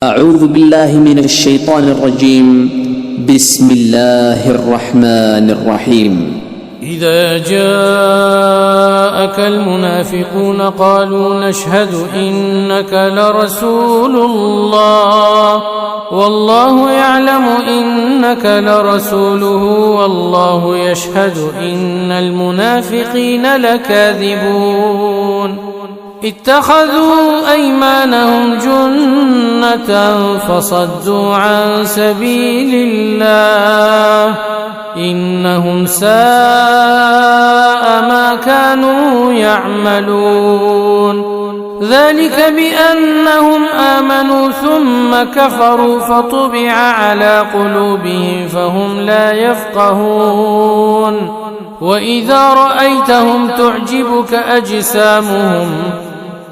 أعوذ بالله من الشيطان الرجيم. بسم الله الرحمن الرحيم. إذا جاءك المنافقون قالوا نشهد إنك لرسول الله والله يعلم إنك لرسوله والله يشهد إن المنافقين لكاذبون اتخذوا أيمانهم جنة فصدوا عن سبيل الله إنهم ساء ما كانوا يعملون ذلك بأنهم آمنوا ثم كفروا فطبع على قلوبهم فهم لا يفقهون وإذا رأيتهم تعجبك أجسامهم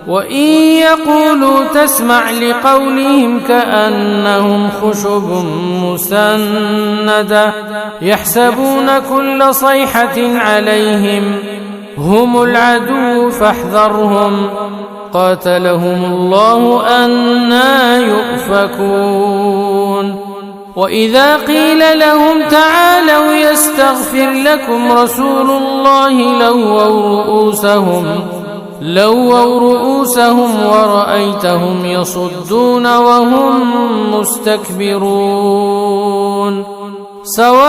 وإن يقولوا تسمع لقولهم كأنهم خشب مسندة يحسبون كل صيحة عليهم هم العدو فاحذرهم قاتلهم الله أنى يؤفكون وإذا قيل لهم تعالوا يستغفر لكم رسول الله لووا رؤوسهم ورأيتهم يصدون وهم مستكبرون سواء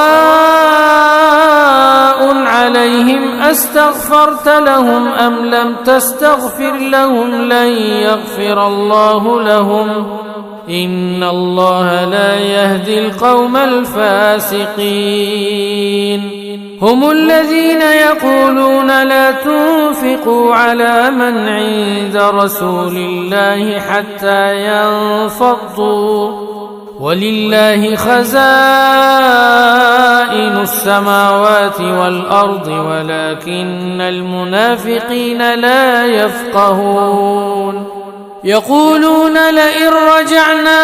عليهم أستغفرت لهم أم لم تستغفر لهم لن يغفر الله لهم إن الله لا يهدي القوم الفاسقين هم الذين يقولون لا تنفقوا على من عند رسول الله حتى ينفضوا ولله خزائن السماوات والأرض ولكن المنافقين لا يفقهون يقولون لئن رجعنا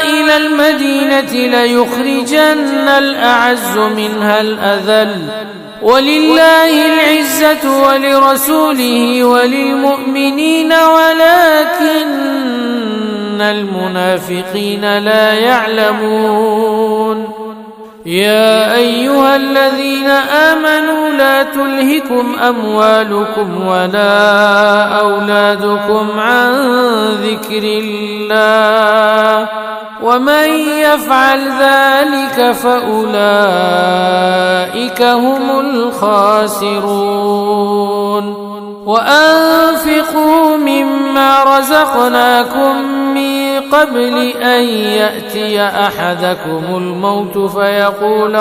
إلى المدينة ليخرجن الأعز منها الأذل ولله العزة ولرسوله وللمؤمنين ولكن المنافقين لا يعلمون يا أيها الذين آمنوا لا تلهكم أموالكم ولا أولادكم عن ذكر الله ومن يفعل ذلك فأولئك هم الخاسرون وأنفقوا مما رزقناكم من قبل أن يأتي أحدكم الموت فيقول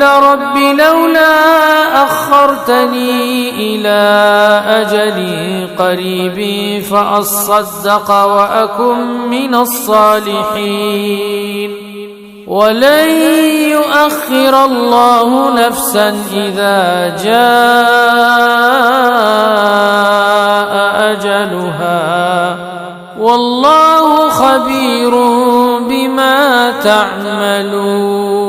رب لولا أخرتني إلى أجل قريب فأصدق وأكن من الصالحين ولن يؤخر الله نفسا إذا جاء أجلها والله خبير بما تعملون.